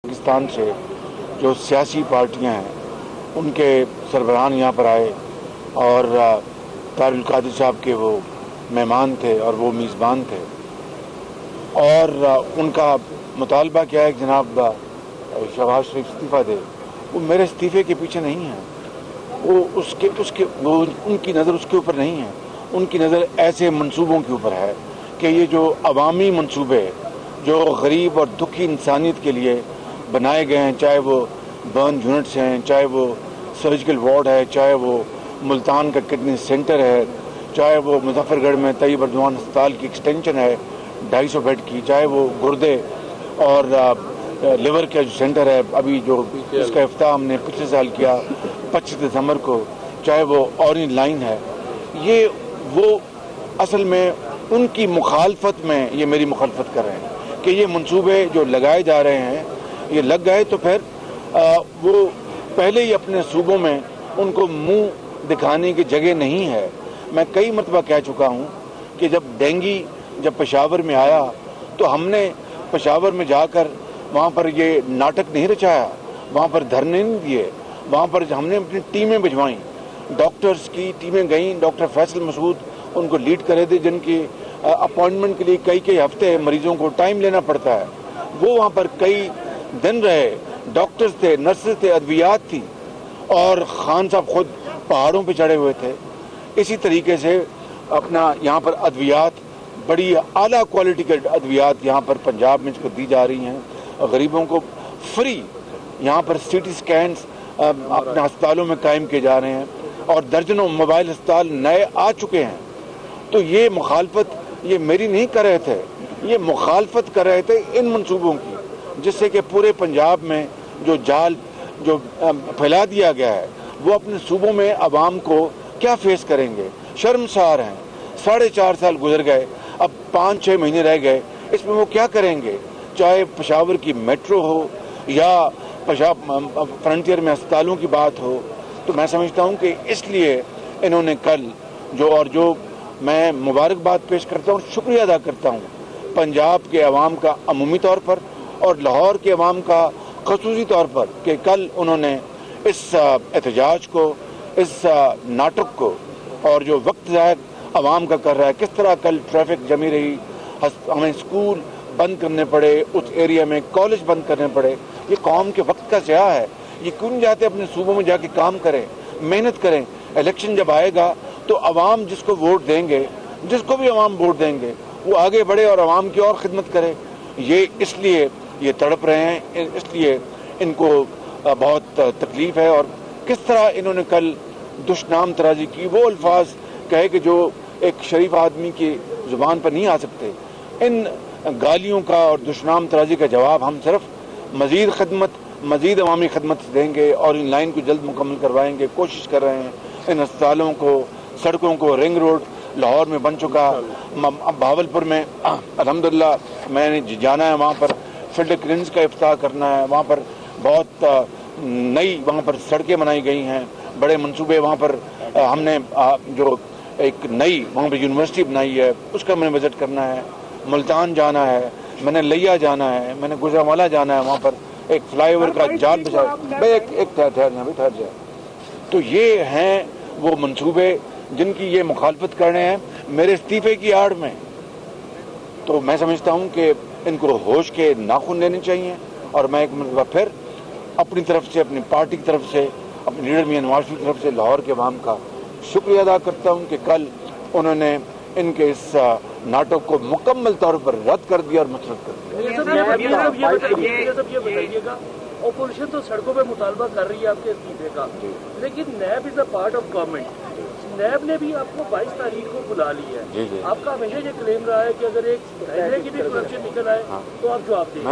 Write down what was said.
पाकिस्तान से जो सियासी पार्टियां हैं उनके सरबराहान यहाँ पर आए और तारुल कादिर साहब के वो मेहमान थे और वो मेज़बान थे और उनका मुतालबा क्या है कि जनाब शहबाज शरीफ इस्तीफ़ा दे। वो मेरे इस्तीफ़े के पीछे नहीं है, वो उनकी नज़र उसके ऊपर नहीं है। उनकी नज़र ऐसे मंसूबों के ऊपर है कि ये जो अवामी मंसूबे जो गरीब और दुखी इंसानियत के लिए बनाए गए हैं, चाहे वो बर्न यूनिट्स हैं, चाहे वो सर्जिकल वार्ड है, चाहे वो मुल्तान का किडनी सेंटर है, चाहे वो मुजफ्फरगढ़ में तैयब अर्दवान अस्पताल की एक्सटेंशन है 250 बेड की, चाहे वो गुर्दे और लिवर का जो सेंटर है अभी जो इसका इफ्ताह हमने पिछले साल किया 25 दिसंबर को, चाहे वो ऑरेंज लाइन है, ये वो असल में उनकी मुखालफत में ये मेरी मुखालफत कर रहे हैं कि ये मंसूबे जो लगाए जा रहे हैं ये लग गए तो फिर वो पहले ही अपने सूबों में उनको मुंह दिखाने की जगह नहीं है। मैं कई मरतबा कह चुका हूँ कि जब पेशावर में आया तो हमने पेशावर में जाकर वहाँ पर ये नाटक नहीं रचाया, वहाँ पर धरने नहीं दिए, वहाँ पर हमने अपनी टीमें भिजवाई, डॉक्टर्स की टीमें गईं, डॉक्टर फैसल मसूद उनको लीड करे थे जिनकी अपॉइंटमेंट के लिए कई हफ्ते मरीजों को टाइम लेना पड़ता है। वो वहाँ पर कई दिन रहे, डॉक्टर्स थे, नर्सेज थे, अद्वियात थी और खान साहब खुद पहाड़ों पे चढ़े हुए थे। इसी तरीके से अपना यहाँ पर अद्वियात बड़ी आला क्वालिटी के अद्वियात यहाँ पर पंजाब में इसको दी जा रही हैं और गरीबों को फ्री यहाँ पर सीटी स्कैन्स अपने अस्पतालों में कायम किए जा रहे हैं और दर्जनों मोबाइल अस्पताल नए आ चुके हैं। तो ये मुखालफत ये मेरी नहीं कर रहे थे, ये मुखालफत कर रहे थे इन मंसूबों की, जिससे कि पूरे पंजाब में जो जाल जो फैला दिया गया है वो अपने सूबों में अवाम को क्या फेस करेंगे। शर्मसार हैं, 4.5 साल गुजर गए, अब 5-6 महीने रह गए, इसमें वो क्या करेंगे। चाहे पेशावर की मेट्रो हो या फ्रंटियर में अस्पतालों की बात हो, तो मैं समझता हूँ कि इसलिए इन्होंने कल जो मैं मुबारकबाद पेश करता हूँ, शुक्रिया अदा करता हूँ पंजाब के अवाम का अमूमी तौर पर और लाहौर के अवाम का खसूसी तौर पर कि कल उन्होंने इस एहतजाज को, इस नाटक को और जो वक्त ज़ाया अवाम का कर रहा है, किस तरह कल ट्रैफिक जमी रही, हमें स्कूल बंद करने पड़े, उस एरिया में कॉलेज बंद करने पड़े, ये कौम के वक्त का ज़या है। ये क्यों नहीं जाते अपने सूबों में जाके काम करें, मेहनत करें। इलेक्शन जब आएगा तो अवाम जिसको वोट देंगे, जिसको भी अवाम वोट देंगे, वो आगे बढ़े और अवाम की और खिदमत करे। ये इसलिए ये तड़प रहे हैं, इसलिए इनको बहुत तकलीफ है। और किस तरह इन्होंने कल दुश्नाम तराजी की, वो अल्फाज कहे कि जो एक शरीफ आदमी की जुबान पर नहीं आ सकते। इन गालियों का और दुश्नाम तराजी का जवाब हम सिर्फ मजीद खिदमत, मजीद अवामी खिदमत देंगे और इन लाइन को जल्द मुकम्मल करवाएंगे। कोशिश कर रहे हैं इन अस्पतालों को, सड़कों को, रिंग रोड लाहौर में बन चुका, बहावलपुर में अल्हम्दुलिल्लाह मैंने जाना है, वहाँ पर फील्ड क्लिनिक्स का इफ्ताह करना है, वहाँ पर बहुत नई वहाँ पर सड़कें बनाई गई हैं, बड़े मंसूबे वहाँ पर हमने जो एक नई वहाँ पर यूनिवर्सिटी बनाई है उसका मैंने विजिट करना है। मुल्तान जाना है, मैंने लिया जाना है, मैंने गुजरांवाला जाना है, वहाँ पर एक फ्लाईओवर का जाल बिछाया। एक ठहर जाए। तो ये हैं वो मंसूबे जिनकी ये मुखालफत कर रहे हैं मेरे इस्तीफे की आड़ में। तो मैं समझता हूँ कि इनको होश के नाखून लेने चाहिए और मैं एक मरतबा फिर अपनी तरफ से, अपनी पार्टी की तरफ से, अपने लीडर मियां नवाज शरीफ की तरफ से लाहौर के अवाम का शुक्रिया अदा करता हूँ कि कल उन्होंने इनके इस नाटक को मुकम्मल तौर पर रद्द कर दिया और मुस्तरद कर दिया। ऑपोजिशन तो सड़कों पे मुतालबा कर रही है आपके इस्तीफे का, लेकिन NAB is a part of government. NAB ने भी आपको 22 तारीख को बुला लिया है। आपका हमेशा ये क्लेम रहा है कि अगर एक की भी करप्शन निकल आए तो आप जवाब दें।